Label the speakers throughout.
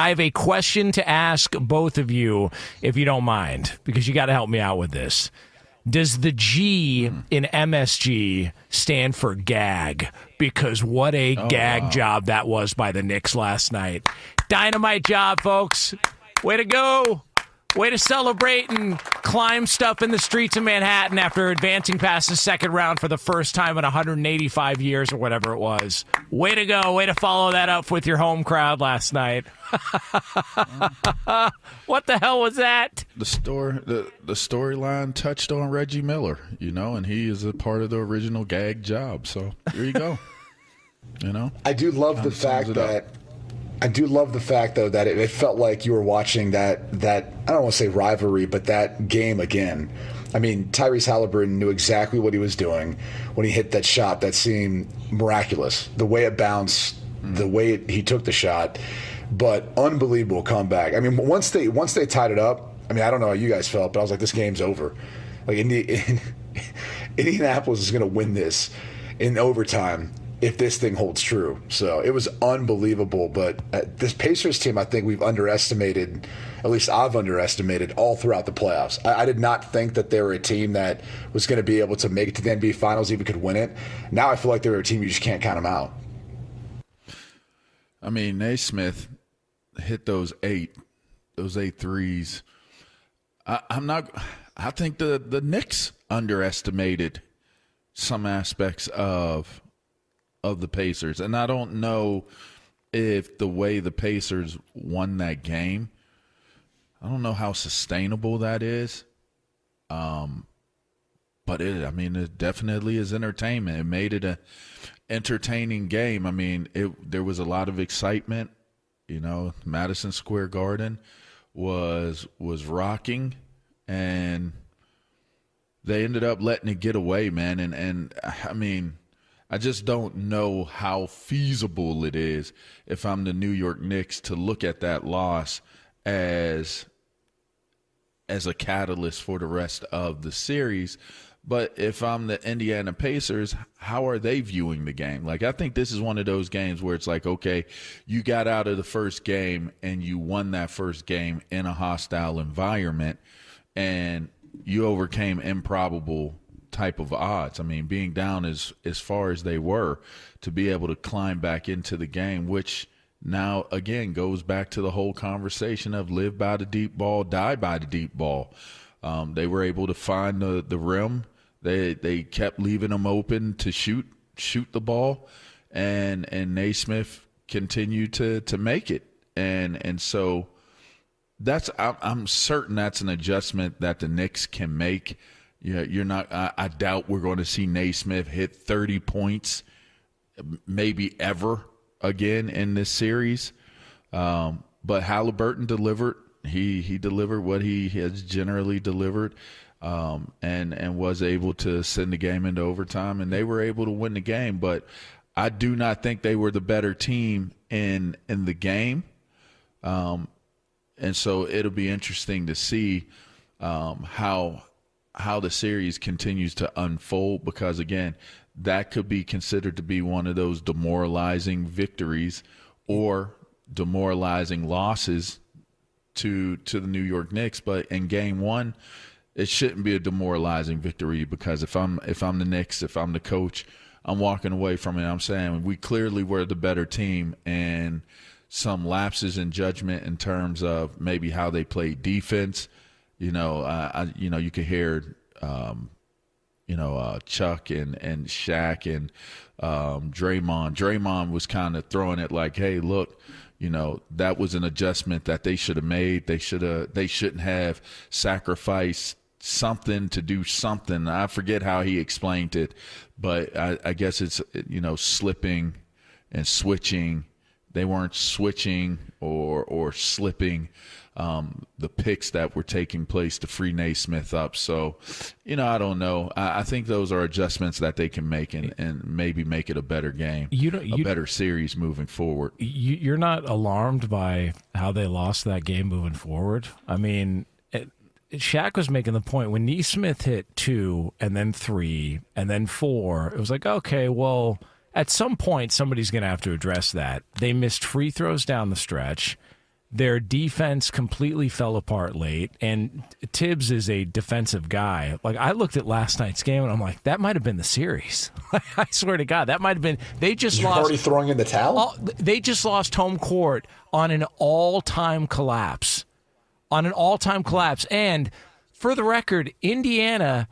Speaker 1: I have a question to ask both of you, if you don't mind, because you got to help me out with this. Does the G in MSG stand for gag? Because what a gag job that was by the Knicks last night. Dynamite job, folks. Way to go. Way to celebrate and climb stuff in the streets of Manhattan after advancing past the second round for the first time in 185 years or whatever it was. Way to go. Way to follow that up with your home crowd last night. What the hell was that?
Speaker 2: The storyline touched on Reggie Miller, and he is a part of the original gag job. So there you go.
Speaker 3: I do love the fact though that it felt like you were watching that I don't want to say rivalry, but that game again. I mean, Tyrese Haliburton knew exactly what he was doing when he hit that shot. That seemed miraculous. The way it bounced, the way he took the shot, but unbelievable comeback. I mean, once they tied it up, I mean, I don't know how you guys felt, but I was like, this game's over. Like Indianapolis is going to win this in overtime if this thing holds true. So it was unbelievable. But this Pacers team, I think we've underestimated, at least I've underestimated all throughout the playoffs. I did not think that they were a team that was going to be able to make it to the NBA Finals, even could win it. Now I feel like they're a team you just can't count them out.
Speaker 2: I mean, Naismith hit those eight threes. I think the Knicks underestimated some aspects of the Pacers. And I don't know if the way the Pacers won that game, I don't know how sustainable that is. But it definitely is entertainment. It made it a entertaining game. I mean, there was a lot of excitement. Madison Square Garden was rocking, and they ended up letting it get away, man. And I mean, I just don't know how feasible it is if I'm the New York Knicks to look at that loss as a catalyst for the rest of the series. But if I'm the Indiana Pacers, how are they viewing the game? Like, I think this is one of those games where it's like, okay, you got out of the first game and you won that first game in a hostile environment, and you overcame improbable type of odds. I mean, being down as far as they were, to be able to climb back into the game, which now again goes back to the whole conversation of live by the deep ball, die by the deep ball. They were able to find the rim. They kept leaving them open to shoot the ball, and Naismith continued to make it, and so I'm certain that's an adjustment that the Knicks can make. Yeah, you're not. I doubt we're going to see Naismith hit 30 points, maybe ever again in this series. But Haliburton delivered. He delivered what he has generally delivered, and was able to send the game into overtime, and they were able to win the game. But I do not think they were the better team in the game, and so it'll be interesting to see how the series continues to unfold, because again, that could be considered to be one of those demoralizing victories or demoralizing losses to the New York Knicks. But in game one, it shouldn't be a demoralizing victory, because if I'm the Knicks, if I'm the coach, I'm walking away from it. I'm saying we clearly were the better team, and some lapses in judgment in terms of maybe how they played defense. You could hear, Chuck and Shaq and Draymond. Draymond was kind of throwing it like, hey, look, that was an adjustment that they should have made. They shouldn't have sacrificed something to do something. I forget how he explained it, but I guess it's, slipping and switching. They weren't switching or slipping the picks that were taking place to free Naismith up. So, I don't know. I think those are adjustments that they can make and maybe make it a better game, a better series moving forward.
Speaker 1: You're not alarmed by how they lost that game moving forward? I mean, Shaq was making the point when Naismith hit 2 and then 3 and then 4, it was like, okay, well, at some point somebody's going to have to address that. They missed free throws down the stretch. Their defense completely fell apart late, and Tibbs is a defensive guy. Like, I looked at last night's game, and I'm like, that might have been the series. I swear to God, that might have been. They just
Speaker 3: You're
Speaker 1: lost.
Speaker 3: already throwing in the towel?
Speaker 1: They just lost home court on an all-time collapse. And for the record, Indiana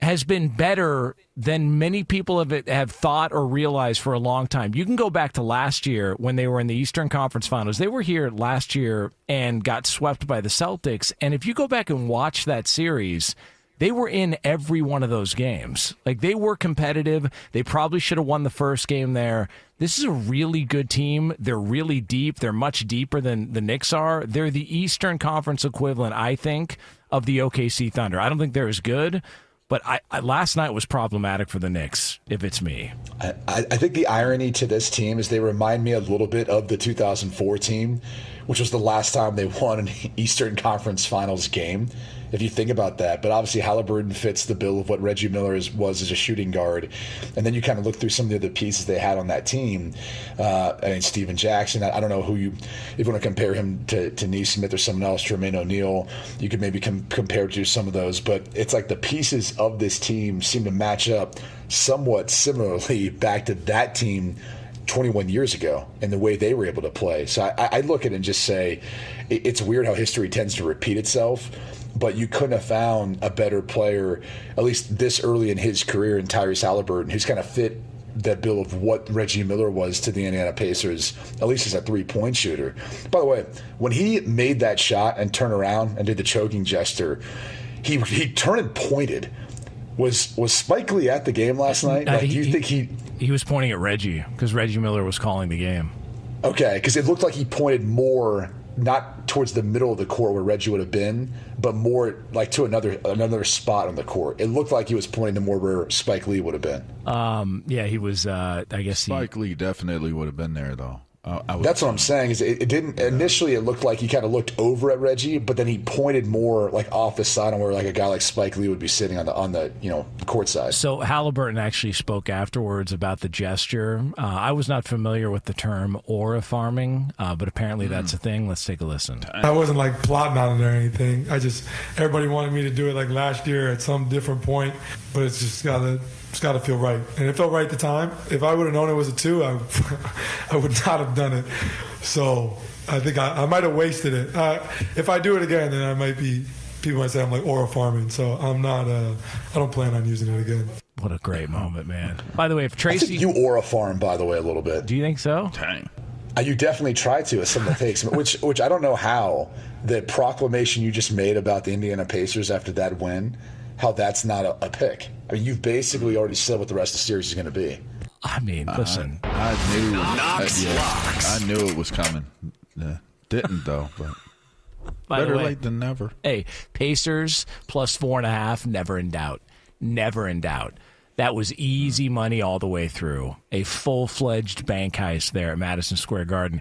Speaker 1: has been better than many people have thought or realized for a long time. You can go back to last year when they were in the Eastern Conference Finals. They were here last year and got swept by the Celtics. And if you go back and watch that series, they were in every one of those games. Like, they were competitive. They probably should have won the first game there. This is a really good team. They're really deep. They're much deeper than the Knicks are. They're the Eastern Conference equivalent, I think, of the OKC Thunder. I don't think they're as good, but last night was problematic for the Knicks, if it's me.
Speaker 3: I think the irony to this team is they remind me a little bit of the 2004 team, which was the last time they won an Eastern Conference Finals game, if you think about that. But obviously Haliburton fits the bill of what Reggie Miller was as a shooting guard. And then you kind of look through some of the other pieces they had on that team. Steven Jackson, I don't know if you want to compare him to Neesmith or someone else, Jermaine O'Neal, you could maybe compare to some of those. But it's like the pieces of this team seem to match up somewhat similarly back to that team 21 years ago and the way they were able to play. So I look at it and just say it's weird how history tends to repeat itself, but you couldn't have found a better player, at least this early in his career, in Tyrese Haliburton, who's kind of fit that bill of what Reggie Miller was to the Indiana Pacers, at least as a three-point shooter. By the way, when he made that shot and turned around and did the choking gesture, he turned and pointed. Was Spike Lee at the game last night? Do you think
Speaker 1: he was pointing at Reggie because Reggie Miller was calling the game?
Speaker 3: Okay, because it looked like he pointed more, not towards the middle of the court where Reggie would have been, but more like to another spot on the court. It looked like he was pointing to more where Spike Lee would have been.
Speaker 1: Yeah, he was. I guess
Speaker 2: Spike Lee definitely would have been there, though.
Speaker 3: That's what I'm saying. Is it didn't initially? It looked like he kind of looked over at Reggie, but then he pointed more like off the side on where like a guy like Spike Lee would be sitting on the court side.
Speaker 1: So Haliburton actually spoke afterwards about the gesture. I was not familiar with the term aura farming, but apparently that's a thing. Let's take a listen.
Speaker 4: I wasn't like plotting on it or anything. Everybody wanted me to do it like last year at some different point, but it's just got to feel right. And it felt right at the time. If I would have known it was a 2, I would not have done it. So I think I might have wasted it. If I do it again, then people might say I'm like aura farming. So I'm not, I don't plan on using it again.
Speaker 1: What a great moment, man. By the way, if Tracy...
Speaker 3: I think you aura farm, by the way, a little bit.
Speaker 1: Do you think so?
Speaker 2: Dang.
Speaker 3: You definitely try to, as some of the takes, which I don't know how the proclamation you just made about the Indiana Pacers after that win, how that's not a pick. I mean, you've basically already said what the rest of the series is going to be.
Speaker 1: I mean, listen.
Speaker 2: I knew it was coming. Didn't, though. But better late than never.
Speaker 1: Hey, Pacers plus 4.5, never in doubt. Never in doubt. That was easy money all the way through. A full-fledged bank heist there at Madison Square Garden.